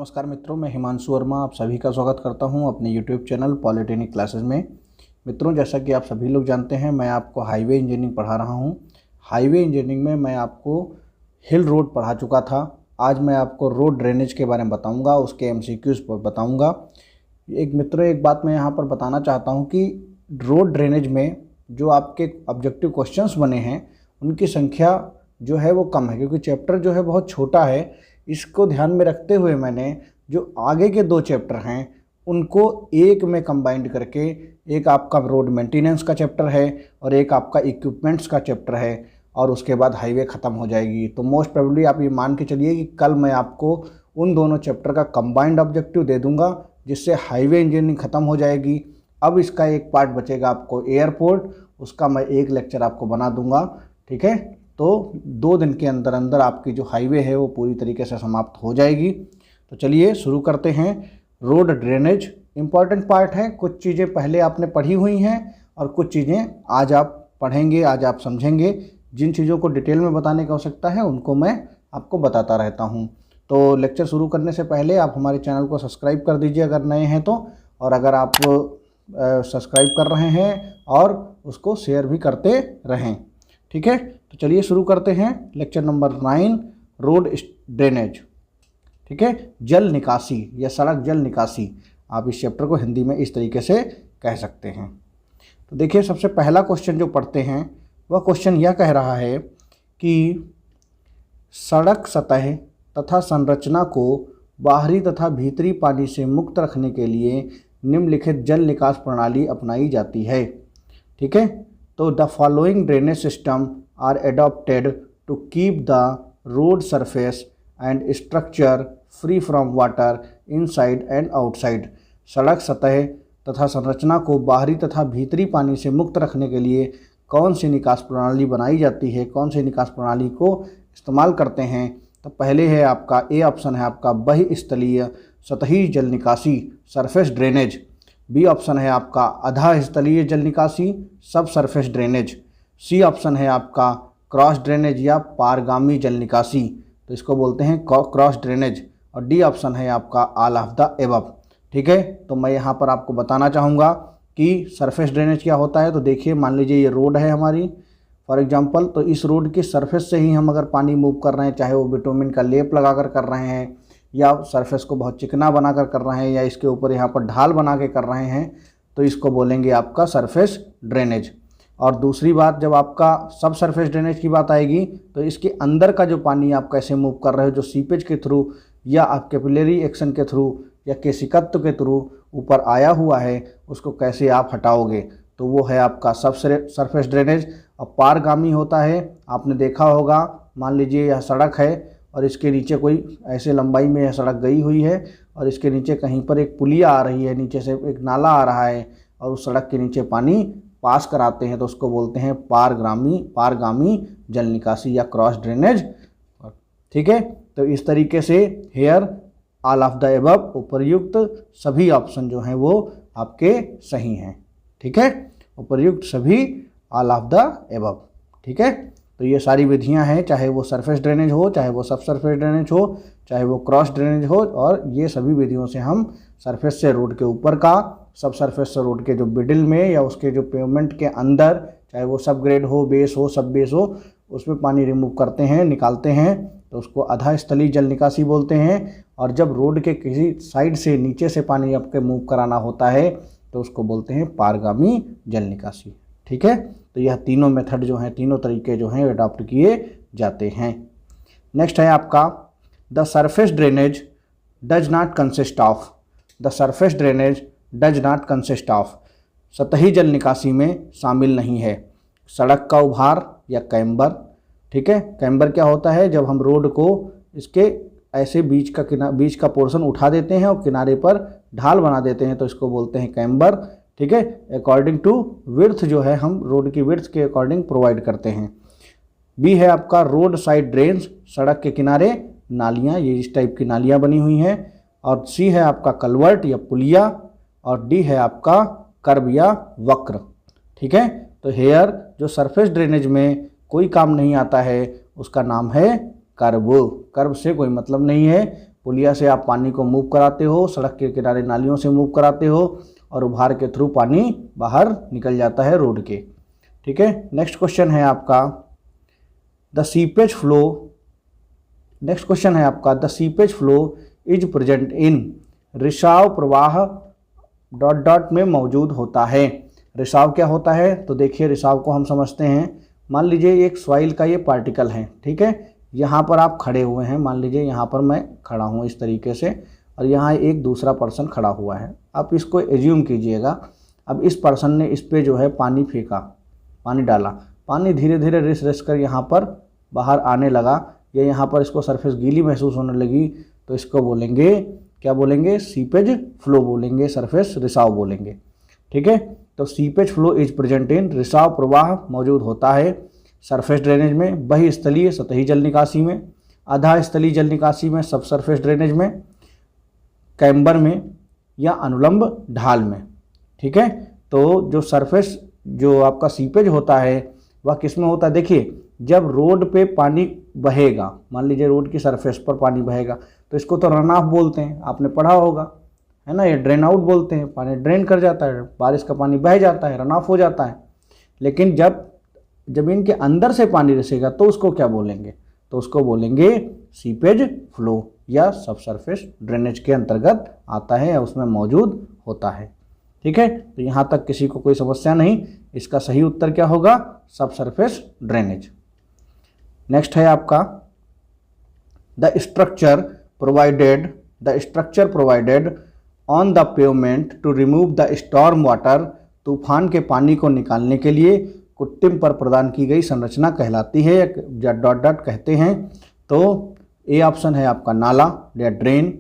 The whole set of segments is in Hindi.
नमस्कार मित्रों, मैं हिमांशु वर्मा आप सभी का स्वागत करता हूं अपने YouTube चैनल पॉलिटेक्निक क्लासेस में। मित्रों, जैसा कि आप सभी लोग जानते हैं, मैं आपको हाईवे इंजीनियरिंग पढ़ा रहा हूं। हाईवे इंजीनियरिंग में मैं आपको हिल रोड पढ़ा चुका था। आज मैं आपको रोड ड्रेनेज के बारे में बताऊंगा, उसके MCQs पर बताऊंगा। एक बात मैं यहाँ पर बताना चाहता हूँ कि रोड ड्रेनेज में जो आपके ऑब्जेक्टिव क्वेश्चंस बने हैं उनकी संख्या जो है वो कम है, क्योंकि चैप्टर जो है बहुत छोटा है। इसको ध्यान में रखते हुए मैंने जो आगे के 2 चैप्टर हैं उनको एक में कंबाइंड करके, एक आपका रोड मेंटेनेंस का चैप्टर है और एक आपका इक्विपमेंट्स का चैप्टर है, और उसके बाद हाईवे ख़त्म हो जाएगी। तो मोस्ट प्रोबेबली आप ये मान के चलिए कि कल मैं आपको उन दोनों चैप्टर का कंबाइंड ऑब्जेक्टिव दे दूंगा, जिससे हाईवे इंजीनियरिंग ख़त्म हो जाएगी। अब इसका एक पार्ट बचेगा आपको एयरपोर्ट, उसका मैं एक लेक्चर आपको बना दूंगा, ठीक है। तो 2 दिन के अंदर अंदर आपकी जो हाईवे है वो पूरी तरीके से समाप्त हो जाएगी। तो चलिए शुरू करते हैं। रोड ड्रेनेज इम्पॉर्टेंट पार्ट है। कुछ चीज़ें पहले आपने पढ़ी हुई हैं और कुछ चीज़ें आज आप पढ़ेंगे, आज आप समझेंगे। जिन चीज़ों को डिटेल में बताने की आवश्यकता है उनको मैं आपको बताता रहता हूं। तो लेक्चर शुरू करने से पहले आप हमारे चैनल को सब्सक्राइब कर दीजिए अगर नए हैं तो, और अगर आप सब्सक्राइब कर रहे हैं और उसको शेयर भी करते रहें, ठीक है। तो चलिए शुरू करते हैं। लेक्चर नंबर 9, रोड ड्रेनेज, ठीक है। जल निकासी या सड़क जल निकासी, आप इस चैप्टर को हिंदी में इस तरीके से कह सकते हैं। तो देखिए, सबसे पहला क्वेश्चन जो पढ़ते हैं वह क्वेश्चन यह कह रहा है कि सड़क सतह तथा संरचना को बाहरी तथा भीतरी पानी से मुक्त रखने के लिए निम्नलिखित जल निकास प्रणाली अपनाई जाती है, ठीक है। तो the following drainage system are adopted to keep the road surface and structure free from water inside and outside. सड़क सतह तथा संरचना को बाहरी तथा भीतरी पानी से मुक्त रखने के लिए कौन सी निकास प्रणाली बनाई जाती है, कौन सी निकास प्रणाली को इस्तेमाल करते हैं। तो पहले है आपका ए ऑप्शन है आपका बहिस्थलीय सतही जल निकासी, सरफेस ड्रेनेज। बी ऑप्शन है आपका अधा स्थलीय जल निकासी, सब सरफेस ड्रेनेज। सी ऑप्शन है आपका क्रॉस ड्रेनेज या पारगामी जल निकासी, तो इसको बोलते हैं क्रॉस ड्रेनेज। और डी ऑप्शन है आपका ऑल ऑफ द एबव, ठीक है। तो मैं यहाँ पर आपको बताना चाहूँगा कि सरफेस ड्रेनेज क्या होता है। तो देखिए, मान लीजिए ये रोड है हमारी फॉर एग्जांपल, तो इस रोड की सरफेस से ही हम अगर पानी मूव कर रहे हैं, चाहे वो बिटुमिन का लेप लगाकर कर रहे हैं या सरफेस को बहुत चिकना बनाकर कर रहे हैं या इसके ऊपर यहाँ पर ढाल बना के कर रहे हैं, तो इसको बोलेंगे आपका सरफेस ड्रेनेज। और दूसरी बात, जब आपका सब सरफेस ड्रेनेज की बात आएगी तो इसके अंदर का जो पानी आप कैसे मूव कर रहे हो, जो सीपेज के थ्रू या आप कैपिलरी एक्शन के थ्रू या केशिकत्व के थ्रू ऊपर आया हुआ है, उसको कैसे आप हटाओगे, तो वो है आपका सब सरफेस ड्रेनेज। और पारगामी होता है, आपने देखा होगा, मान लीजिए यह सड़क है और इसके नीचे कोई ऐसे लंबाई में यह सड़क गई हुई है और इसके नीचे कहीं पर एक पुलिया आ रही है, नीचे से एक नाला आ रहा है और उस सड़क के नीचे पानी पास कराते हैं, तो उसको बोलते हैं पारगामी जल निकासी या क्रॉस ड्रेनेज, ठीक है। तो इस तरीके से here all of the above, उपर्युक्त सभी ऑप्शन जो हैं वो आपके सही हैं, ठीक है। उपर्युक्त सभी ऑल ऑफ द एबव, ठीक है। तो ये सारी विधियां हैं, चाहे वो सरफेस ड्रेनेज हो, चाहे वो सब सरफेस ड्रेनेज हो, चाहे वो क्रॉस ड्रेनेज हो, और ये सभी विधियों से हम सरफेस से रोड के ऊपर का, सब सरफेस से रोड के जो मिडिल में या उसके जो पेवमेंट के अंदर, चाहे वो सब ग्रेड हो, बेस हो, सब बेस हो, उसमें पानी रिमूव करते हैं, निकालते हैं, तो उसको आधा स्थलीय जल निकासी बोलते हैं। और जब रोड के किसी साइड से नीचे से पानी आपके मूव कराना होता है तो उसको बोलते हैं पारगामी जल निकासी, ठीक है। तो यह तीनों मेथड जो हैं, तीनों तरीके जो हैं अडॉप्ट किए जाते हैं। नेक्स्ट है आपका the surface drainage does not consist of. The surface drainage does not consist of, सतही जल निकासी में शामिल नहीं है सड़क का उभार या कैम्बर, ठीक है। कैम्बर क्या होता है, जब हम रोड को इसके ऐसे बीच का पोर्शन उठा देते हैं और किनारे पर ढाल बना देते हैं, तो इसको बोलते हैं कैम्बर, ठीक है। अकॉर्डिंग टू विड्थ जो है, हम रोड की विड्थ के अकॉर्डिंग प्रोवाइड करते हैं। बी है आपका रोड साइड ड्रेन्स, सड़क के किनारे नालियाँ, ये इस टाइप की नालियाँ बनी हुई हैं। और सी है आपका कलवर्ट या पुलिया। और डी है आपका कर्व या वक्र, ठीक है। तो हेयर जो सरफेस ड्रेनेज में कोई काम नहीं आता है उसका नाम है कर्व। कर्व से कोई मतलब नहीं है, पुलिया से आप पानी को मूव कराते हो, सड़क के किनारे नालियों से मूव कराते हो और उभार के थ्रू पानी बाहर निकल जाता है रोड के। ठीक है, नेक्स्ट क्वेश्चन है आपका the seepage flow. Next question है आपका the seepage flow is present in. रिसाव प्रवाह डॉट डॉट में मौजूद होता है। रिसाव क्या होता है? तो देखिए रिसाव को हम समझते हैं, मान लीजिए एक सॉइल का ये पार्टिकल है, ठीक है, यहाँ पर आप खड़े हुए हैं, मान लीजिए यहाँ पर मैं खड़ा हूँ इस तरीके से और यहाँ एक दूसरा पर्सन खड़ा हुआ है। आप इसको एज्यूम कीजिएगा, अब इस पर्सन ने इस पे जो है पानी फेंका, पानी डाला, पानी धीरे धीरे रिस रिस कर यहाँ पर बाहर आने लगा या यहाँ पर इसको सरफेस गीली महसूस होने लगी, तो इसको बोलेंगे, क्या बोलेंगे? सीपेज फ्लो बोलेंगे, सरफेस रिसाव बोलेंगे। ठीक है, तो seepage flow is present in, रिसाव प्रवाह मौजूद होता है सरफेस ड्रेनेज में, बहिस्थलीय सतही जल निकासी में, आधा स्थलीय जल निकासी में, सब सरफेस ड्रेनेज में, कैम्बर में या अनुलंब ढाल में। ठीक है, तो जो सरफेस जो आपका सीपेज होता है वह किस में होता है? देखिए जब रोड पे पानी बहेगा, मान लीजिए रोड की सरफेस पर पानी बहेगा तो इसको तो रन ऑफ बोलते हैं, आपने पढ़ा होगा, है ना, ये ड्रेन आउट बोलते हैं, पानी ड्रेन कर जाता है, बारिश का पानी बह जाता है, रन ऑफ हो जाता है। लेकिन जब जमीन के अंदर से पानी रिसेगा तो उसको क्या बोलेंगे? तो उसको बोलेंगे सीपेज फ्लो या सब सरफेस ड्रेनेज के अंतर्गत आता है या उसमें मौजूद होता है। ठीक है, तो यहाँ तक किसी को कोई समस्या नहीं, इसका सही उत्तर क्या होगा? सब सरफेस ड्रेनेज। नेक्स्ट है आपका the structure provided on the pavement to remove the storm water. तूफान के पानी को निकालने के लिए कुट्टिम पर प्रदान की गई संरचना कहलाती है या डॉट डॉट कहते हैं। तो ए ऑप्शन है आपका नाला या ड्रेन,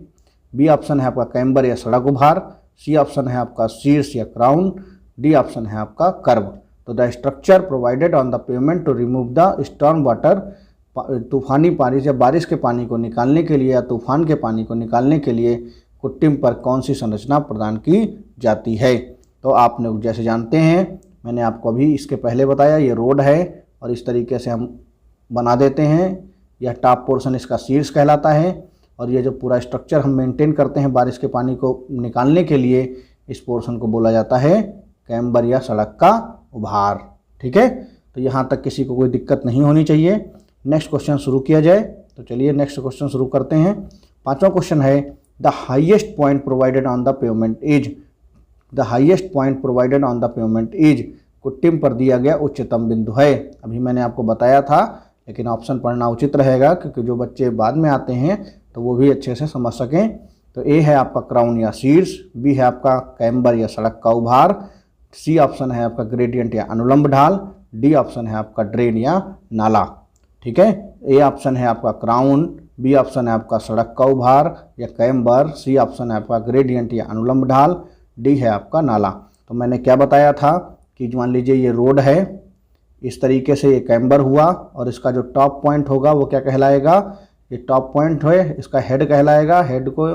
बी ऑप्शन है आपका कैम्बर या सड़क उभार, सी ऑप्शन है आपका शीर्ष या क्राउन, डी ऑप्शन है आपका कर्व। तो the structure provided on the pavement to remove the storm water, तूफानी पानी या बारिश के पानी को निकालने के लिए या तूफान के पानी को निकालने के लिए कुट्टिम पर कौन सी संरचना प्रदान की जाती है? तो आपने जैसे जानते हैं, मैंने आपको अभी इसके पहले बताया, ये रोड है और इस तरीके से हम बना देते हैं, यह टॉप पोर्शन इसका शीर्ष कहलाता है और ये जो पूरा स्ट्रक्चर हम मेंटेन करते हैं बारिश के पानी को निकालने के लिए, इस पोर्शन को बोला जाता है कैम्बर या सड़क का उभार। ठीक है, तो यहाँ तक किसी को कोई दिक्कत नहीं होनी चाहिए। नेक्स्ट क्वेश्चन शुरू किया जाए, तो चलिए नेक्स्ट क्वेश्चन शुरू करते हैं। पांचवा क्वेश्चन है the highest point provided on the pavement is. The highest point provided on the pavement is, कुट्टिम पर दिया गया उच्चतम बिंदु है। अभी मैंने आपको बताया था, लेकिन ऑप्शन पढ़ना उचित रहेगा क्योंकि जो बच्चे बाद में आते हैं तो वो भी अच्छे से समझ सकें। तो ए है आपका क्राउन या शीर्ष, बी है आपका कैम्बर या सड़क का उभार, सी ऑप्शन है आपका ग्रेडियंट या अनुलंब ढाल, डी ऑप्शन है आपका ड्रेन या नाला। ठीक है, ए ऑप्शन है आपका क्राउन, बी ऑप्शन है आपका सड़क का उभार या कैम्बर, सी ऑप्शन है आपका ग्रेडियंट या अनुलंब ढाल, डी है आपका नाला। तो मैंने क्या बताया था कि मान लीजिए ये रोड है, इस तरीके से ये कैम्बर हुआ और इसका जो टॉप पॉइंट होगा वो क्या कहलाएगा? ये टॉप पॉइंट है, इसका हेड कहलाएगा। हेड को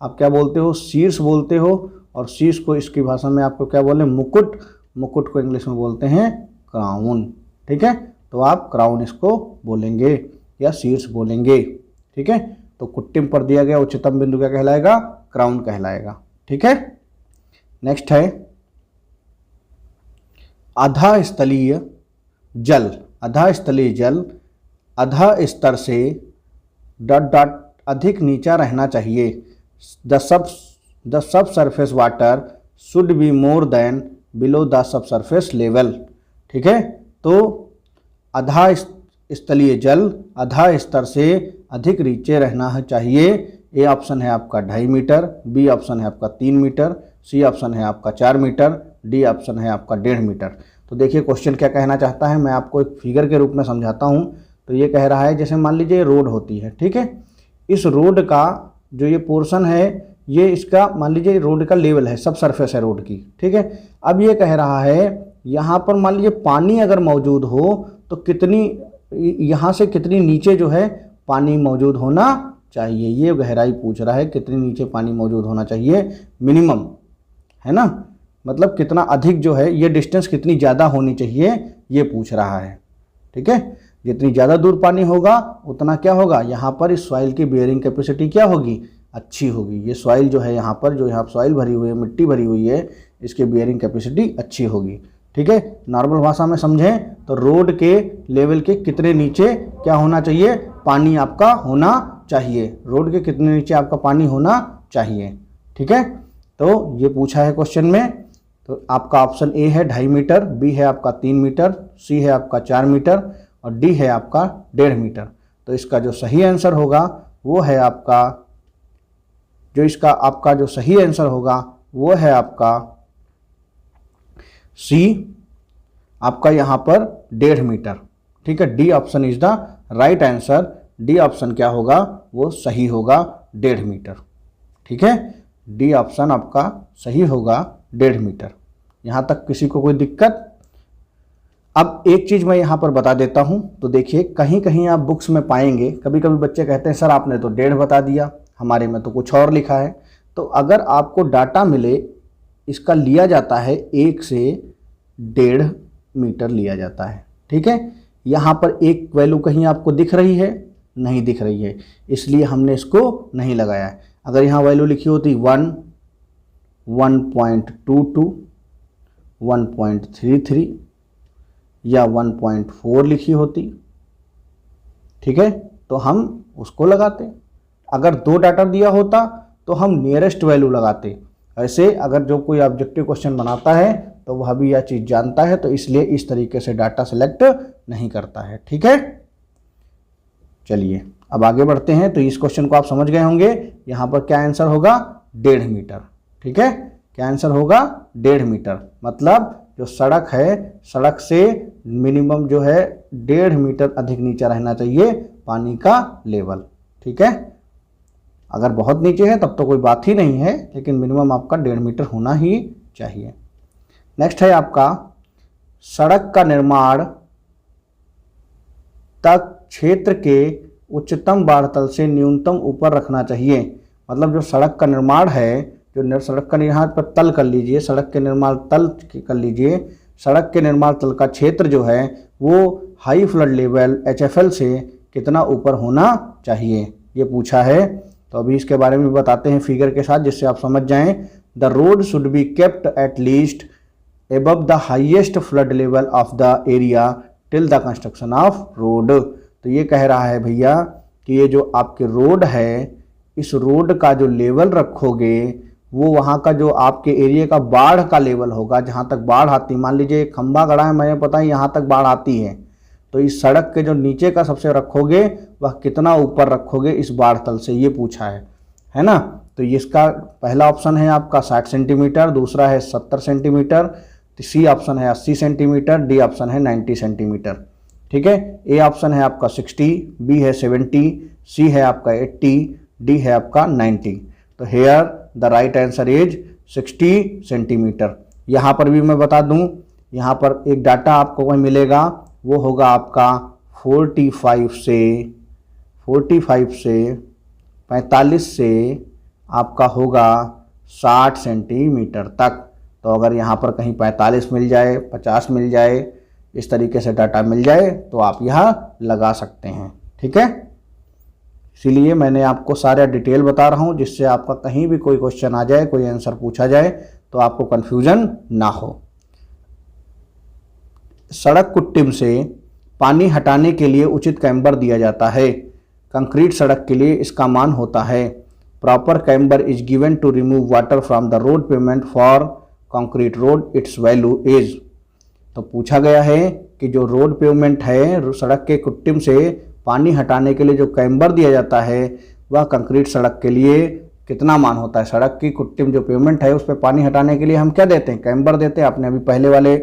आप क्या बोलते हो? शीर्ष बोलते हो, और शीर्ष को इसकी भाषा में आपको क्या बोले? मुकुट। मुकुट को इंग्लिश में बोलते हैं क्राउन। ठीक है, तो आप क्राउन इसको बोलेंगे या शीर्ष बोलेंगे। ठीक है, तो कुट्टिम पर दिया गया उच्चतम बिंदु क्या कहलाएगा? क्राउन कहलाएगा। ठीक है, नेक्स्ट है आधा स्थलीय जल। आधा स्थलीय जल आधा स्तर से डॉट डॉट अधिक नीचा रहना चाहिए। The sub surface water should be more than below the sub surface level. ठीक है, तो आधा स्थलीय जल आधा स्तर से अधिक नीचे रहना चाहिए। ए ऑप्शन है आपका 2.5 मीटर, बी ऑप्शन है आपका 3 मीटर, सी ऑप्शन है आपका 4 मीटर, डी ऑप्शन है आपका 1.5 मीटर। तो देखिए क्वेश्चन क्या कहना चाहता है, मैं आपको एक फिगर के रूप में समझाता हूँ। तो ये कह रहा है जैसे मान लीजिए रोड होती है, ठीक है, इस रोड का जो ये पोर्शन है, ये इसका मान लीजिए रोड का लेवल है, सब सरफेस है रोड की। ठीक है, अब ये कह रहा है यहाँ पर मान लीजिए पानी अगर मौजूद हो तो कितनी, यहाँ से कितनी नीचे जो है पानी मौजूद होना चाहिए, ये गहराई पूछ रहा है, कितनी नीचे पानी मौजूद होना चाहिए मिनिमम, है ना, मतलब कितना अधिक जो है, ये डिस्टेंस कितनी ज़्यादा होनी चाहिए ये पूछ रहा है। ठीक है, जितनी ज़्यादा दूर पानी होगा उतना क्या होगा, यहाँ पर इस सॉइल की बियरिंग कैपेसिटी क्या होगी, अच्छी होगी। ये सॉइल जो है यहाँ पर, जो यहाँ सॉइल भरी हुई है, मिट्टी भरी हुई है, इसकी बियरिंग कैपेसिटी अच्छी होगी। ठीक है, नॉर्मल भाषा में समझें तो रोड के लेवल के कितने नीचे क्या होना चाहिए, पानी आपका होना चाहिए। रोड के कितने नीचे आपका पानी होना चाहिए। ठीक है, तो ये पूछा है क्वेश्चन में। तो आपका ऑप्शन ए है 2.5 मीटर, बी है आपका 3 मीटर, सी है आपका 4 मीटर और डी है आपका 1.5 मीटर। तो इसका जो सही आंसर होगा वो है आपका, जो सही आंसर होगा वो है आपका सी, आपका यहाँ पर 1.5 मीटर। ठीक है, D option is the right answer. D option क्या होगा, वो सही होगा 1.5 मीटर। ठीक है, डी ऑप्शन आपका सही होगा 1.5 मीटर। यहाँ तक किसी को कोई दिक्कत? अब एक चीज़ मैं यहाँ पर बता देता हूँ। तो देखिए, कहीं कहीं आप बुक्स में पाएंगे, कभी कभी बच्चे कहते हैं सर आपने तो 1.5 बता दिया, हमारे में तो कुछ और लिखा है। तो अगर आपको डाटा मिले, इसका लिया जाता है 1 से 1.5 मीटर लिया जाता है। ठीक है, यहाँ पर एक वैल्यू कहीं आपको दिख रही है, नहीं दिख रही है, इसलिए हमने इसको नहीं लगाया है। अगर यहाँ वैल्यू लिखी होती 1, 1.22, 1.33 या 1.4 लिखी होती, ठीक है, तो हम उसको लगाते। अगर 2 डाटा दिया होता तो हम नियरेस्ट वैल्यू लगाते। ऐसे अगर जो कोई ऑब्जेक्टिव क्वेश्चन बनाता है तो वह भी यह चीज़ जानता है, तो इसलिए इस तरीके से डाटा सेलेक्ट नहीं करता है। ठीक है, चलिए अब आगे बढ़ते हैं। तो इस क्वेश्चन को आप समझ गए होंगे। यहाँ पर क्या आंसर होगा, 1.5 मीटर। ठीक है, क्या आंसर होगा, 1.5 मीटर। मतलब जो सड़क है, सड़क से मिनिमम जो है 1.5 मीटर अधिक नीचे रहना चाहिए पानी का लेवल। ठीक है, अगर बहुत नीचे है तब तो कोई बात ही नहीं है, लेकिन मिनिमम आपका 1.5 मीटर होना ही चाहिए। नेक्स्ट है आपका, सड़क का निर्माण तक क्षेत्र के उच्चतम बाढ़ तल से न्यूनतम ऊपर रखना चाहिए। मतलब जो सड़क का निर्माण है, जो सड़क का यहाँ पर तल कर लीजिए, सड़क के निर्माण तल कर लीजिए, सड़क के निर्माण तल का क्षेत्र जो है वो हाई फ्लड लेवल HFL से कितना ऊपर होना चाहिए, ये पूछा है। तो अभी इसके बारे में बताते हैं फिगर के साथ, जिससे आप समझ जाएं। The road should be kept at least above the highest flood level of the area till the construction of road। तो ये कह रहा है भैया कि ये जो आपके रोड है, इस रोड का जो लेवल रखोगे वो वहाँ का जो आपके एरिया का बाढ़ का लेवल होगा, जहाँ तक बाढ़ आती। मान लीजिए एक खंभा गड़ा है, मुझे पता है यहाँ तक बाढ़ आती है, तो इस सड़क के जो नीचे का सबसे रखोगे वह कितना ऊपर रखोगे इस बाढ़ तल से, ये पूछा है ना। तो इसका पहला ऑप्शन है आपका 60 सेंटीमीटर, दूसरा है 70 सेंटीमीटर, सी ऑप्शन है 80 सेंटीमीटर, डी ऑप्शन है 90 सेंटीमीटर। ठीक है, ए ऑप्शन है आपका 60, बी है 70, सी है आपका 80, डी है आपका 90। तो here the right answer is 60 centimetre. यहाँ पर भी मैं बता दूँ, यहाँ पर एक डाटा आपको वही मिलेगा, वो होगा आपका 45 से 45 से आपका होगा 60 सेंटीमीटर तक। तो अगर यहाँ पर कहीं 45 मिल जाए, 50 मिल जाए, इस तरीके से डाटा मिल जाए तो आप यहाँ लगा सकते हैं। ठीक है, इसीलिए मैंने आपको सारा डिटेल बता रहा हूँ, जिससे आपका कहीं भी कोई क्वेश्चन आ जाए, कोई आंसर पूछा जाए तो आपको कन्फ्यूजन ना हो। सड़क कुट्टिम से पानी हटाने के लिए उचित कैम्बर दिया जाता है। कंक्रीट सड़क के लिए इसका मान होता है, proper camber is given to remove water from the road pavement for concrete road, its value is. तो पूछा गया है कि जो रोड पेवमेंट है, सड़क के कुट्टिम से पानी हटाने के लिए जो कैम्बर दिया जाता है वह कंक्रीट सड़क के लिए कितना मान होता है। सड़क की कुट्टिम जो पेवमेंट है उस पर पानी हटाने के लिए हम क्या देते हैं, कैम्बर देते हैं। आपने अभी पहले वाले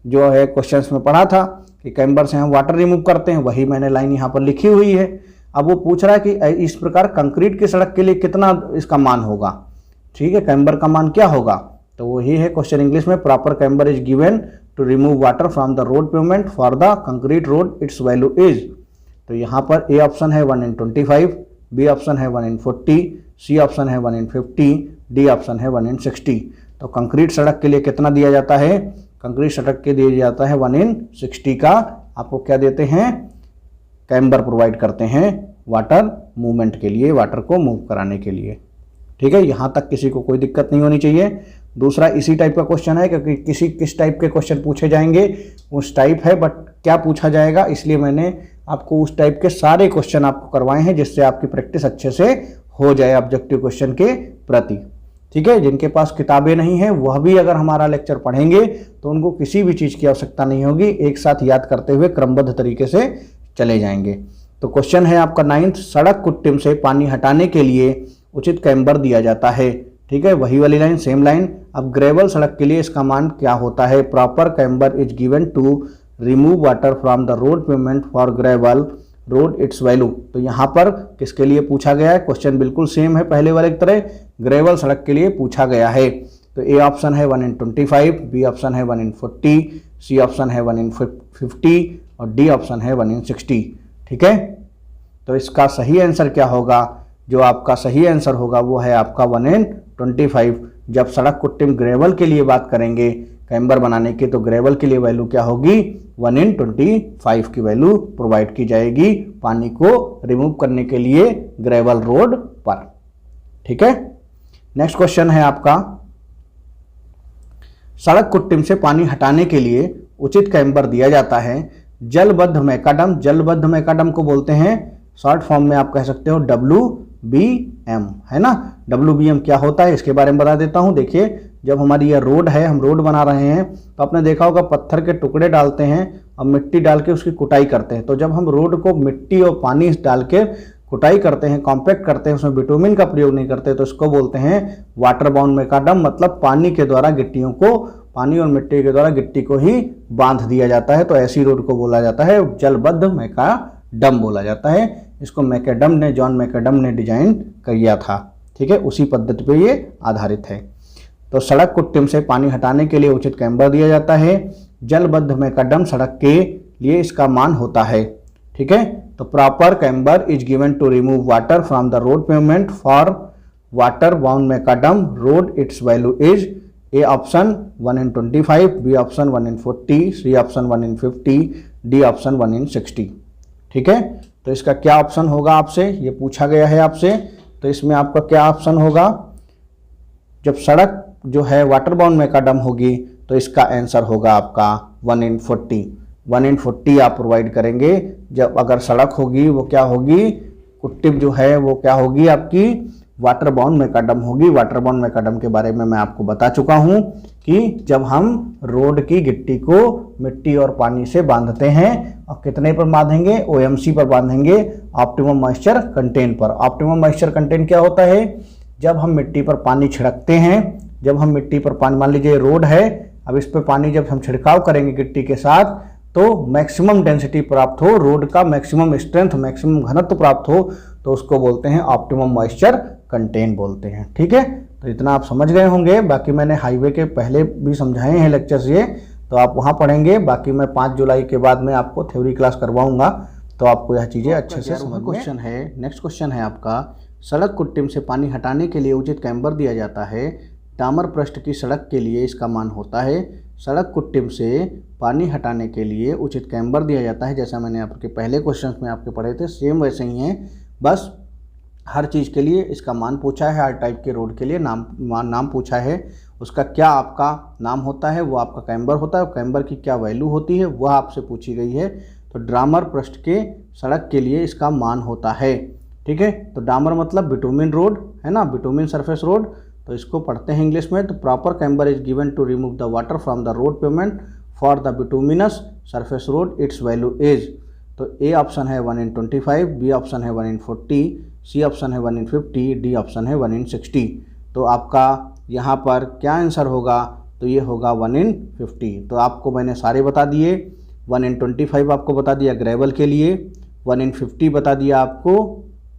जो है क्वेश्चंस में पढ़ा था कि कैम्बर से हम वाटर रिमूव करते हैं, वही मैंने लाइन यहाँ पर लिखी हुई है। अब वो पूछ रहा है कि इस प्रकार कंक्रीट की सड़क के लिए कितना इसका मान होगा। ठीक है, कैम्बर का मान क्या होगा, तो वही है क्वेश्चन इंग्लिश में, proper camber is given to remove water from the road pavement for the concrete road, its value is. तो यहाँ पर ए ऑप्शन है 1/25, बी ऑप्शन है 1/40, सी ऑप्शन है 1/50, डी ऑप्शन है 1/60। तो कंक्रीट सड़क के लिए कितना दिया जाता है, कंक्रीट सड़क के दिया जाता है 1/60 का आपको क्या देते हैं, कैम्बर प्रोवाइड करते हैं वाटर मूवमेंट के लिए, वाटर को मूव कराने के लिए। ठीक है, यहाँ तक किसी को कोई दिक्कत नहीं होनी चाहिए। दूसरा इसी टाइप का क्वेश्चन है, क्योंकि किस टाइप के क्वेश्चन पूछे जाएंगे उस टाइप है, बट क्या पूछा जाएगा इसलिए मैंने आपको उस टाइप के सारे क्वेश्चन आपको करवाए हैं, जिससे आपकी प्रैक्टिस अच्छे से हो जाए ऑब्जेक्टिव क्वेश्चन के प्रति। ठीक है, जिनके पास किताबें नहीं है वह भी अगर हमारा लेक्चर पढ़ेंगे तो उनको किसी भी चीज़ की आवश्यकता नहीं होगी, एक साथ याद करते हुए क्रमबद्ध तरीके से चले जाएंगे। तो क्वेश्चन है आपका 9th, सड़क कुट्टिम से पानी हटाने के लिए उचित कैम्बर दिया जाता है। ठीक है, वही वाली लाइन, सेम लाइन। अब ग्रेवल सड़क के लिए इसका मान क्या होता है? Proper camber is given to remove water from the road pavement for gravel road its value. तो यहाँ पर किसके लिए पूछा गया है? क्वेश्चन बिल्कुल सेम है पहले वाले की तरह, ग्रेवल सड़क के लिए पूछा गया है। तो ए ऑप्शन है 1 in 25, बी ऑप्शन है 1 in 40, सी ऑप्शन है 1 in 50 और डी ऑप्शन है 1 in 60। ठीक है, तो इसका सही आंसर क्या होगा? जो आपका सही आंसर होगा वो है आपका 1 in 25। जब सड़क कुट्टिम ग्रेवल के लिए बात करेंगे कैम्बर बनाने की, तो ग्रेवल के लिए वैल्यू क्या होगी? 1 in 25 की वैल्यू प्रोवाइड की जाएगी पानी को रिमूव करने के लिए ग्रेवल रोड पर। ठीक है, नेक्स्ट क्वेश्चन है आपका, सड़क कुट्टिम से पानी हटाने के लिए उचित कैम्बर दिया जाता है। जलबद्ध मैकाडम, जलबद्ध मैकाडम को बोलते हैं शॉर्ट फॉर्म में आप कह सकते हो WBM, है ना। WBM क्या होता है इसके बारे में बता देता हूँ। देखिए, जब हमारी यह रोड है, हम रोड बना रहे हैं, तो आपने देखा होगा पत्थर के टुकड़े डालते हैं और मिट्टी डाल के उसकी कुटाई करते हैं। तो जब हम रोड को मिट्टी और पानी डाल के कुटाई करते हैं, कॉम्पैक्ट करते हैं, उसमें बिटुमिन का प्रयोग नहीं करते, तो इसको बोलते हैं वाटर बाउंड मैकाडम। मतलब पानी के द्वारा गिट्टियों को, पानी और मिट्टी के द्वारा गिट्टी को ही बांध दिया जाता है। तो ऐसी रोड को बोला जाता है जलबद्ध मैकाडम बोला जाता है। इसको मैकाडम ने, जॉन मैकाडम ने डिजाइन किया था। ठीक है, उसी पद्धति पे ये आधारित है। तो सड़क कुट्टिम से पानी हटाने के लिए उचित कैम्बर दिया जाता है। जलबद्ध मैकाडम सड़क के लिए इसका मान होता है। ठीक है, तो proper camber is given to remove water from the road pavement for water bound macadam road its value is A option 1 in 25, B option 1 in 40, C option 1 in 50, D option 1 in 60। ठीक है, तो इसका क्या ऑप्शन होगा? आपसे ये पूछा गया है आपसे, तो इसमें आपका क्या ऑप्शन होगा? जब सड़क जो है वाटर बाउंड मैकाडम होगी तो इसका आंसर होगा आपका 1 in 40। 1 in 40 आप प्रोवाइड करेंगे। जब अगर सड़क होगी वो क्या होगी? कुट्टिम जो है वो क्या होगी? आपकी वाटर बाउंड मैकाडम होगी। वाटर बाउंड मैकाडम के बारे में मैं आपको बता चुका हूं कि जब हम रोड की गिट्टी को मिट्टी और पानी से बांधते हैं, और कितने पर बांधेंगे? OMC पर बांधेंगे, ऑप्टिमम मॉइस्चर कंटेंट पर। ऑप्टिमम मॉइस्चर कंटेंट क्या होता है? जब हम मिट्टी पर पानी छिड़कते हैं, जब हम मिट्टी पर पानी, मान लीजिए रोड है, अब इस पर पानी जब हम छिड़काव करेंगे गिट्टी के साथ, तो मैक्सिमम डेंसिटी प्राप्त हो, रोड का मैक्सिमम स्ट्रेंथ, मैक्सिमम घनत्व प्राप्त हो, तो उसको बोलते हैं ऑप्टिमम मॉइस्चर कंटेंट बोलते हैं। ठीक है, तो इतना आप समझ गए होंगे। बाकी मैंने हाईवे के पहले भी समझाए हैं लेक्चर्स ये, तो आप वहाँ पढ़ेंगे। बाकी मैं 5 जुलाई के बाद में आपको थ्योरी क्लास करवाऊंगा, तो आपको यह चीज़ें अच्छे से समझ में। क्वेश्चन है, नेक्स्ट क्वेश्चन है आपका, सड़क कुट्टिम से पानी हटाने के लिए उचित कैम्बर दिया जाता है। डामर पृष्ठ की सड़क के लिए इसका मान होता है। सड़क कुट्टिम से पानी हटाने के लिए उचित कैम्बर दिया जाता है। जैसा मैंने आपके पहले क्वेश्चन में आपके पढ़े थे, सेम वैसे ही हैं, बस हर चीज़ के लिए इसका मान पूछा है। हर टाइप के रोड के लिए नाम पूछा है। उसका क्या आपका नाम होता है? वो आपका कैम्बर होता है। कैम्बर की क्या वैल्यू होती है वह आपसे पूछी गई है। तो डामर पृष्ठ के सड़क के लिए इसका मान होता है। ठीक है, तो डामर मतलब बिटुमिन रोड है ना, बिटुमिन सरफेस रोड। तो इसको पढ़ते हैं इंग्लिश में। तो proper camber is given to remove the water from the road pavement for the bituminous surface road its value is. तो ए ऑप्शन है 1 in 25, बी ऑप्शन है 1 in 40, सी ऑप्शन है 1 in 50, डी ऑप्शन है 1 in 60। तो आपका यहाँ पर क्या आंसर होगा? तो ये होगा 1 in 50। तो आपको मैंने सारे बता दिए। 1 in 25 आपको बता दिया ग्रेवल के लिए, 1 in 50 बता दिया आपको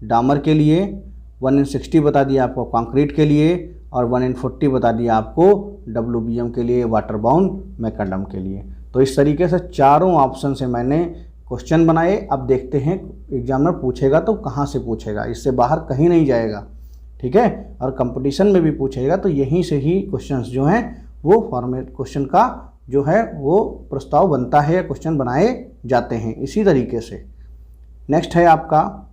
डामर के लिए, 1 in 60 बता दिया आपको कंक्रीट के लिए, और 1 in 40 बता दिया आपको WBM के लिए, वाटर बाउंड मैकाडम के लिए। तो इस तरीके से चारों ऑप्शन से मैंने क्वेश्चन बनाए। अब देखते हैं एग्जामिनर पूछेगा तो कहाँ से पूछेगा, इससे बाहर कहीं नहीं जाएगा। ठीक है, और कंपटीशन में भी पूछेगा तो यहीं से ही क्वेश्चंस जो हैं वो फॉर्मेट क्वेश्चन का जो है वो प्रस्ताव बनता है, क्वेश्चन बनाए जाते हैं इसी तरीके से। नेक्स्ट है आपका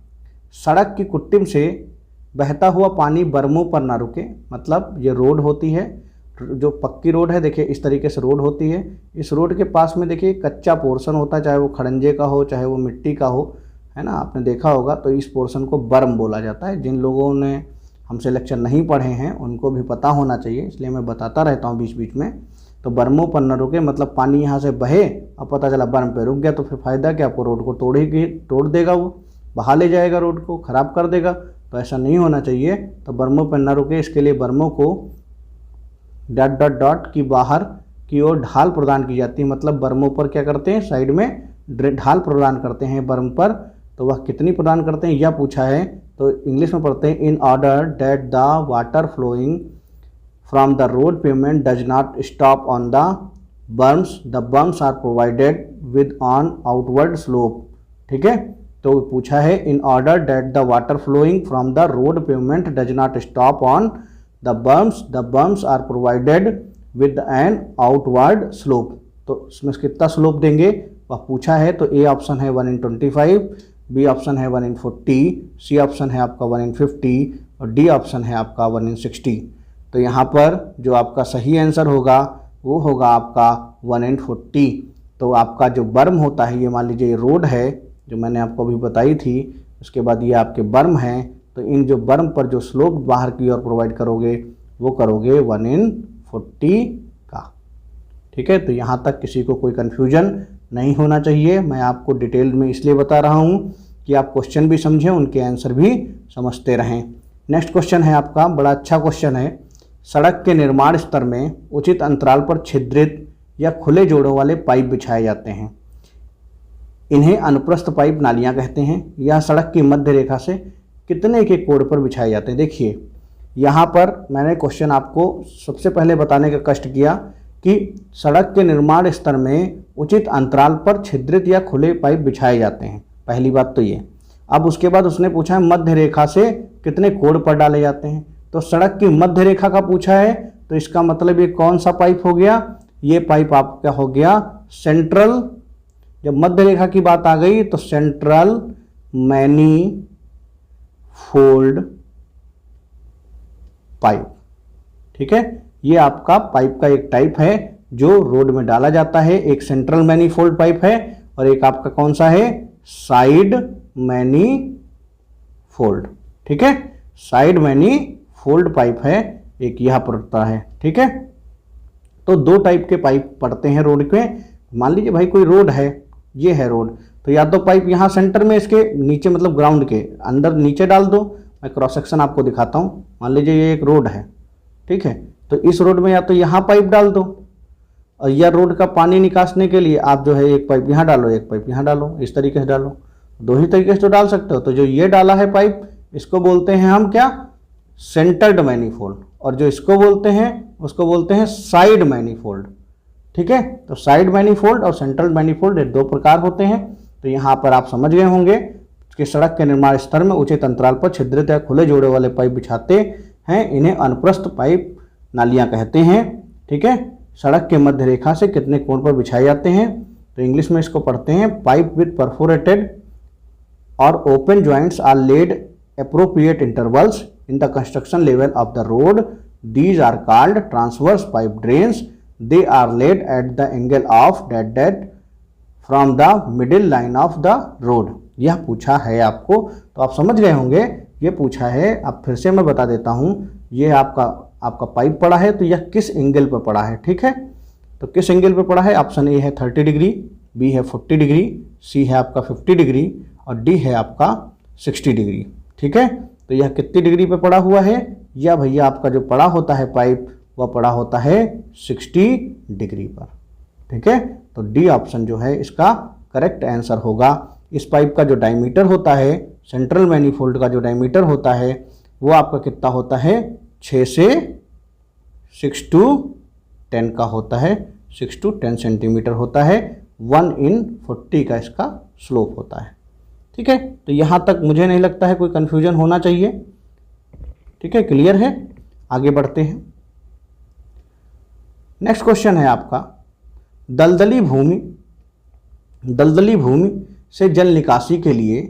सड़क की कुट्टिम से बहता हुआ पानी बर्मों पर ना रुके। मतलब ये रोड होती है, जो पक्की रोड है, देखिए इस तरीके से रोड होती है। इस रोड के पास में देखिए कच्चा पोर्शन होता है, चाहे वो खड़ंजे का हो चाहे वो मिट्टी का हो, है ना, आपने देखा होगा। तो इस पोर्शन को बर्म बोला जाता है। जिन लोगों ने हमसे लेक्चर नहीं पढ़े हैं उनको भी पता होना चाहिए, इसलिए मैं बताता रहता हूँ बीच बीच में। तो बर्मों पर न रुके मतलब पानी यहाँ से बहे और पता चला बर्म पे रुक गया तो फिर फ़ायदा क्या, आपको रोड को तोड़ देगा, वो बहा ले जाएगा, रोड को ख़राब कर देगा। तो ऐसा नहीं होना चाहिए। तो बर्मों पर न रुके, इसके लिए बर्मों को डॉट डॉट डॉट की बाहर की ओर ढाल प्रदान की जाती है। मतलब बर्मों पर क्या करते हैं, साइड में ढाल प्रदान करते हैं बर्म पर। तो वह कितनी प्रदान करते हैं यह पूछा है। तो इंग्लिश में पढ़ते हैं, in order that the water flowing from the road pavement does not stop on the berms are provided with on outward slope. ठीक है, तो पूछा है in order that the water flowing from the road pavement does not stop on the berms are provided with an outward slope. तो इसमें कितना स्लोप देंगे वह पूछा है। तो ए ऑप्शन है 1/25, बी ऑप्शन है 1/40, सी ऑप्शन है आपका 1/50 और डी ऑप्शन है आपका 1/60। तो यहाँ पर जो आपका सही आंसर होगा वो होगा आपका 1/40। तो आपका जो बर्म होता है, ये मान लीजिए ये रोड है जो मैंने आपको अभी बताई थी, उसके बाद ये आपके बर्म हैं। तो इन जो बर्म पर जो स्लोप बाहर की ओर प्रोवाइड करोगे वो करोगे 1/40 का। ठीक है, तो यहाँ तक किसी को कोई कन्फ्यूजन नहीं होना चाहिए। मैं आपको डिटेल में इसलिए बता रहा हूँ कि आप क्वेश्चन भी समझें, उनके आंसर भी समझते रहें। नेक्स्ट क्वेश्चन है आपका, बड़ा अच्छा क्वेश्चन है। सड़क के निर्माण स्तर में उचित अंतराल पर छिद्रित या खुले जोड़ों वाले पाइप बिछाए जाते हैं। इन्हें अनुप्रस्थ पाइप नालियाँ कहते हैं। यह सड़क की मध्य रेखा से कितने के कोण पर बिछाए जाते हैं। देखिए यहाँ पर मैंने क्वेश्चन आपको सबसे पहले बताने का कष्ट किया कि सड़क के निर्माण स्तर में उचित अंतराल पर छिद्रित या खुले पाइप बिछाए जाते हैं। पहली बात तो ये। अब उसके बाद उसने पूछा है मध्य रेखा से कितने कोण पर डाले जाते हैं। तो सड़क की मध्य रेखा का पूछा है, तो इसका मतलब ये कौन सा पाइप हो गया, ये पाइप आपका हो गया सेंट्रल। जब मध्य रेखा की बात आ गई तो सेंट्रल मैनी फोल्ड पाइप। ठीक है, ये आपका पाइप का एक टाइप है जो रोड में डाला जाता है। एक सेंट्रल मैनीफोल्ड पाइप है और एक आपका कौन सा है, साइड मैनीफोल्ड। ठीक है, साइड मैनीफोल्ड पाइप है, एक यह पड़ता है। ठीक है, तो दो टाइप के पाइप पड़ते हैं रोड पे। मान लीजिए भाई कोई रोड है, ये है रोड, तो या तो पाइप यहाँ सेंटर में इसके नीचे मतलब ग्राउंड के अंदर नीचे डाल दो। मैं क्रॉस सेक्शन आपको दिखाता हूँ। मान लीजिए ये एक रोड है, ठीक है, तो इस रोड में या तो यहाँ पाइप डाल दो और या रोड का पानी निकासने के लिए आप जो है एक पाइप यहाँ डालो, एक पाइप यहाँ डालो, इस तरीके से डालो। दो ही तरीके से तो डाल सकते हो। तो जो ये डाला है पाइप, इसको बोलते हैं हम क्या, सेंटर्ड मैनीफोल्ड, और जो इसको बोलते हैं उसको बोलते हैं साइड मैनीफोल्ड। ठीक है, तो साइड मैनीफोल्ड और सेंट्रल मैनीफोल्ड ये दो प्रकार होते हैं। तो यहाँ पर आप समझ गए होंगे कि सड़क के निर्माण स्तर में उचित अंतराल पर छिद्रित या खुले जोड़े वाले पाइप बिछाते हैं, इन्हें अनुप्रस्थ पाइप नालियाँ कहते हैं। ठीक है, सड़क के मध्य रेखा से कितने कोण पर बिछाए जाते हैं, तो इंग्लिश में इसको पढ़ते हैं पाइप विथ परफोरेटेड और open joints are laid appropriate intervals in the construction level of the road. These are called transverse pipe drains. They are laid at the angle of that from the middle line of the road. यह पूछा है आपको, तो आप समझ गए होंगे ये पूछा है। अब फिर से मैं बता देता हूँ, ये आपका पाइप पड़ा है, तो यह किस एंगल पर पड़ा है। ठीक है, तो किस एंगल पर पड़ा है, ऑप्शन ए है 30 डिग्री, बी है 40 डिग्री, सी है आपका 50 डिग्री और डी है आपका 60 डिग्री। ठीक है, तो यह कितनी डिग्री पे पड़ा हुआ है, या भैया आपका जो पड़ा होता है पाइप वह पड़ा होता है 60 डिग्री पर। ठीक है, तो डी ऑप्शन जो है इसका करेक्ट आंसर होगा। इस पाइप का जो डायमीटर होता है, सेंट्रल मैनीफोल्ड का जो डायमीटर होता है वो आपका कितना होता है, 6 से 6 to 10 का होता है, 6 to 10 सेंटीमीटर होता है। 1/40 का इसका स्लोप होता है। ठीक है, तो यहाँ तक मुझे नहीं लगता है कोई कन्फ्यूजन होना चाहिए। ठीक है, क्लियर है, आगे बढ़ते हैं। नेक्स्ट क्वेश्चन है आपका, दलदली भूमि से जल निकासी के लिए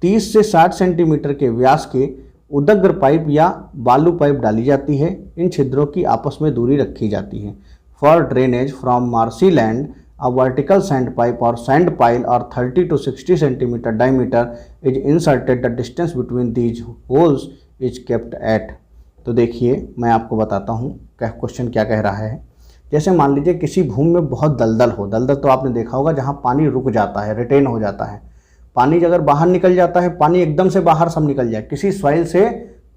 30 से 60 सेंटीमीटर के व्यास के उदग्र पाइप या बालू पाइप डाली जाती है। इन छिद्रों की आपस में दूरी रखी जाती है। For drainage from marshy land a vertical sand pipe or sand pile or 30 to 60 centimeter diameter is inserted. The distance between these holes is kept at। तो देखिए मैं आपको बताता हूँ क्या क्वेश्चन क्या कह रहा है। जैसे मान लीजिए किसी भूमि में बहुत दलदल हो, दलदल तो आपने देखा होगा जहाँ पानी रुक जाता है, रिटेन हो जाता है। पानी अगर बाहर निकल जाता है, पानी एकदम से बाहर सब निकल जाए, किसी सॉइल से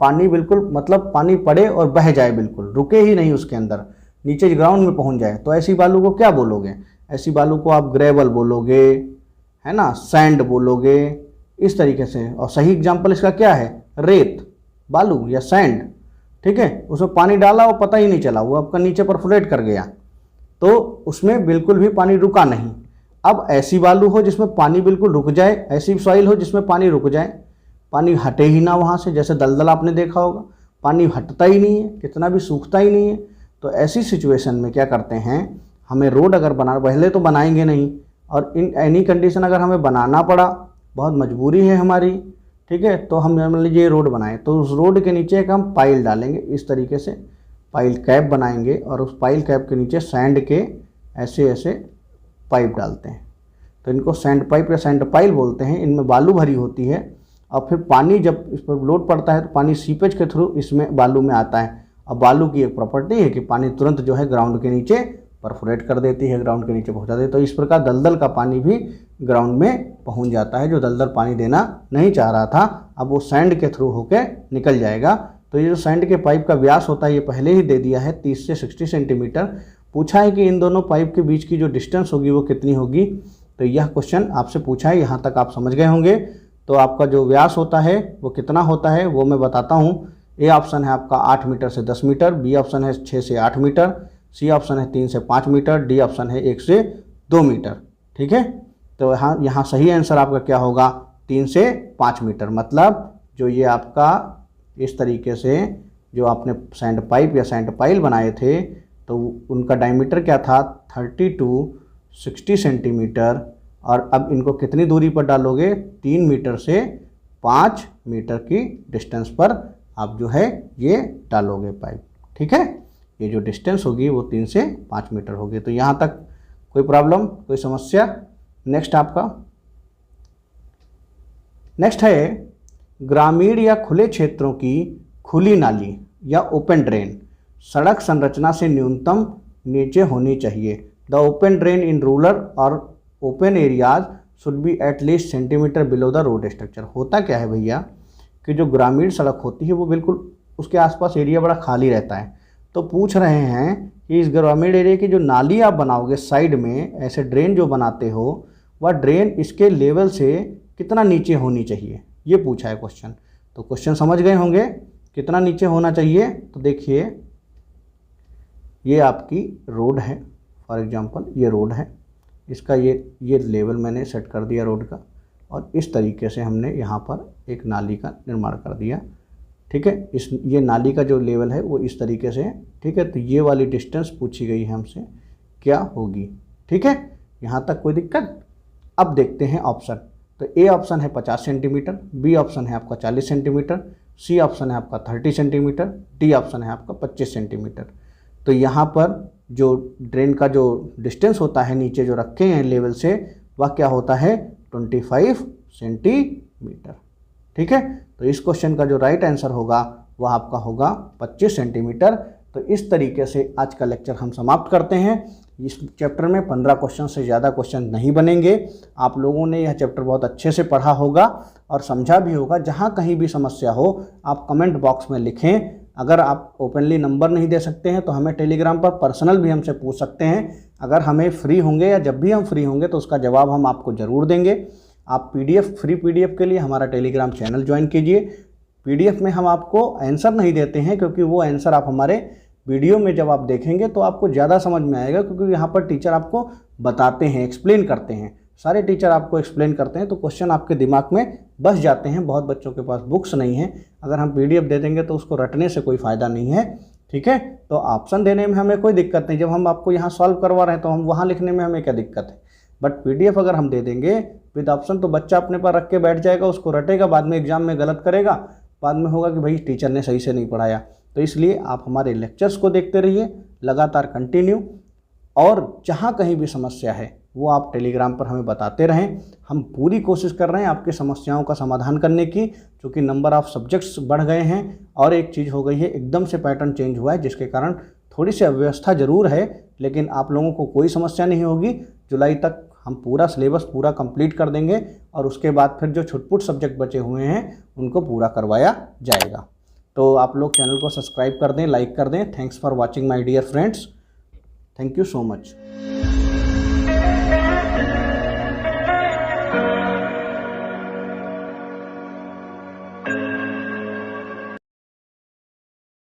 पानी बिल्कुल मतलब पानी पड़े और बह जाए, बिल्कुल रुके ही नहीं उसके अंदर, नीचे ग्राउंड में पहुँच जाए, तो ऐसी बालू को क्या बोलोगे? ऐसी बालू को आप ग्रेवल बोलोगे, है ना, सैंड बोलोगे, इस तरीके से। और सही एग्जांपल इसका क्या है? रेत, बालू या सैंड। ठीक है, उसमें पानी डाला और पता ही नहीं चला, वो आपका नीचे परफोरेट कर गया, तो उसमें बिल्कुल भी पानी रुका नहीं। अब ऐसी बालू हो जिसमें पानी बिल्कुल रुक जाए, ऐसी सॉइल हो जिसमें पानी रुक जाए, पानी हटे ही ना वहाँ से, जैसे दलदल आपने देखा होगा, पानी हटता ही नहीं है, कितना भी सूखता ही नहीं है। तो ऐसी सिचुएशन में क्या करते हैं, हमें रोड अगर पहले तो बनाएंगे नहीं, और इन एनी कंडीशन अगर हमें बनाना पड़ा, बहुत मजबूरी है हमारी, ठीक है, तो हम मान लीजिए रोड बनाएं, तो उस रोड के नीचे एक हम पाइल डालेंगे, इस तरीके से पाइल कैप बनाएंगे, और उस पाइल कैप के नीचे सैंड के ऐसे ऐसे पाइप डालते हैं। तो इनको सैंड पाइप या सैंड पाइल बोलते हैं। इनमें बालू भरी होती है, और फिर पानी जब इस पर लोड पड़ता है तो पानी सीपेज के थ्रू इसमें बालू में आता है। अब बालू की एक प्रॉपर्टी है कि पानी तुरंत जो है ग्राउंड के नीचे परफोरेट कर देती है, ग्राउंड के नीचे पहुंचा देती है। तो इस प्रकार दलदल का पानी भी ग्राउंड में पहुंच जाता है। जो दलदल पानी देना नहीं चाह रहा था, अब वो सैंड के थ्रू होकर निकल जाएगा। तो ये जो सैंड के पाइप का व्यास होता है, ये पहले ही दे दिया है 30 से 60 सेंटीमीटर। पूछा है कि इन दोनों पाइप के बीच की जो डिस्टेंस होगी वो कितनी होगी। तो यह क्वेश्चन आपसे पूछा है, यहाँ तक आप समझ गए होंगे। तो आपका जो व्यास होता है वो कितना होता है वो मैं बताता हूँ। ए ऑप्शन है आपका 8 मीटर से 10 मीटर, बी ऑप्शन है 6 से 8 मीटर, सी ऑप्शन है 3 से 5 मीटर, डी ऑप्शन है 1 से 2 मीटर। ठीक है, तो यहाँ सही आंसर आपका क्या होगा? 3 से 5 मीटर। मतलब जो ये आपका इस तरीके से जो आपने सैंड पाइप या सैंड पाइल बनाए थे, तो उनका डायमीटर क्या था? 30 टू 60 सेंटीमीटर। और अब इनको कितनी दूरी पर डालोगे? 3 मीटर से 5 मीटर की डिस्टेंस पर आप जो है ये डालोगे पाइप। ठीक है, ये जो डिस्टेंस होगी वो 3 से 5 मीटर होगी। तो यहाँ तक कोई प्रॉब्लम, कोई समस्या? नेक्स्ट आपका नेक्स्ट है ग्रामीण या खुले क्षेत्रों की खुली नाली या ओपन ड्रेन सड़क संरचना से न्यूनतम नीचे होनी चाहिए। The open drain in rural और open areas should be at least centimetre below the road structure. होता क्या है भैया कि जो ग्रामीण सड़क होती है वो बिल्कुल उसके आसपास एरिया बड़ा खाली रहता है। तो पूछ रहे हैं कि इस ग्रामीण एरिया की जो नाली आप बनाओगे साइड में, ऐसे ड्रेन जो बनाते हो, वह ड्रेन इसके लेवल से कितना नीचे होनी चाहिए, ये पूछा है क्वेश्चन। तो क्वेश्चन समझ गए होंगे कितना नीचे होना चाहिए। तो देखिए ये आपकी रोड है, फॉर एग्जांपल ये रोड है, इसका ये लेवल मैंने सेट कर दिया रोड का, और इस तरीके से हमने यहाँ पर एक नाली का निर्माण कर दिया। ठीक है, ये नाली का जो लेवल है वो इस तरीके से है। ठीक है, तो ये वाली डिस्टेंस पूछी गई है हमसे क्या होगी। ठीक है, यहाँ तक कोई दिक्कत? अब देखते हैं ऑप्शन। तो ए ऑप्शन है 50 सेंटीमीटर, बी ऑप्शन है आपका 40 सेंटीमीटर, सी ऑप्शन है आपका 30 सेंटीमीटर, डी ऑप्शन है आपका 25 सेंटीमीटर। तो यहाँ पर जो ड्रेन का जो डिस्टेंस होता है नीचे जो रखे हैं लेवल से, वह क्या होता है? 25 सेंटीमीटर। ठीक है, तो इस क्वेश्चन का जो राइट आंसर होगा वह आपका होगा 25 सेंटीमीटर। तो इस तरीके से आज का लेक्चर हम समाप्त करते हैं। इस चैप्टर में 15 क्वेश्चन से ज़्यादा क्वेश्चन नहीं बनेंगे। आप लोगों ने यह चैप्टर बहुत अच्छे से पढ़ा होगा और समझा भी होगा। जहाँ कहीं भी समस्या हो आप कमेंट बॉक्स में लिखें। अगर आप ओपनली नंबर नहीं दे सकते हैं तो हमें टेलीग्राम पर पर्सनल भी हमसे पूछ सकते हैं। अगर हमें फ्री होंगे या जब भी हम फ्री होंगे तो उसका जवाब हम आपको ज़रूर देंगे। आप फ्री पीडीएफ के लिए हमारा टेलीग्राम चैनल ज्वाइन कीजिए। पीडीएफ में हम आपको आंसर नहीं देते हैं, क्योंकि वो आंसर आप हमारे वीडियो में जब आप देखेंगे तो आपको ज़्यादा समझ में आएगा, क्योंकि यहाँ पर टीचर आपको बताते हैं, एक्सप्लेन करते हैं। सारे टीचर आपको एक्सप्लेन करते हैं, तो क्वेश्चन आपके दिमाग में बस जाते हैं। बहुत बच्चों के पास बुक्स नहीं है, अगर हम पीडीएफ दे देंगे तो उसको रटने से कोई फ़ायदा नहीं है। ठीक है, तो ऑप्शन देने में हमें कोई दिक्कत नहीं। जब हम आपको यहाँ सॉल्व करवा रहे हैं तो हम वहाँ लिखने में हमें क्या दिक्कत है? बट PDF अगर हम दे देंगे विद ऑप्शन तो बच्चा अपने पर रख के बैठ जाएगा, उसको रटेगा, बाद में एग्जाम में गलत करेगा, बाद में होगा कि भाई टीचर ने सही से नहीं पढ़ाया। तो इसलिए आप हमारे लेक्चर्स को देखते रहिए लगातार कंटिन्यू, और जहाँ कहीं भी समस्या है वो आप टेलीग्राम पर हमें बताते रहें। हम पूरी कोशिश कर रहे हैं आपकी समस्याओं का समाधान करने की, क्योंकि नंबर ऑफ़ सब्जेक्ट्स बढ़ गए हैं और एक चीज़ हो गई है, एकदम से पैटर्न चेंज हुआ है, जिसके कारण थोड़ी सी अव्यवस्था ज़रूर है, लेकिन आप लोगों को कोई समस्या नहीं होगी। जुलाई तक हम पूरा सिलेबस पूरा कंप्लीट कर देंगे और उसके बाद फिर जो छुटपुट सब्जेक्ट बचे हुए हैं उनको पूरा करवाया जाएगा। तो आप लोग चैनल को सब्सक्राइब कर दें, लाइक कर दें। Thanks for watching my dear friends, thank you so much.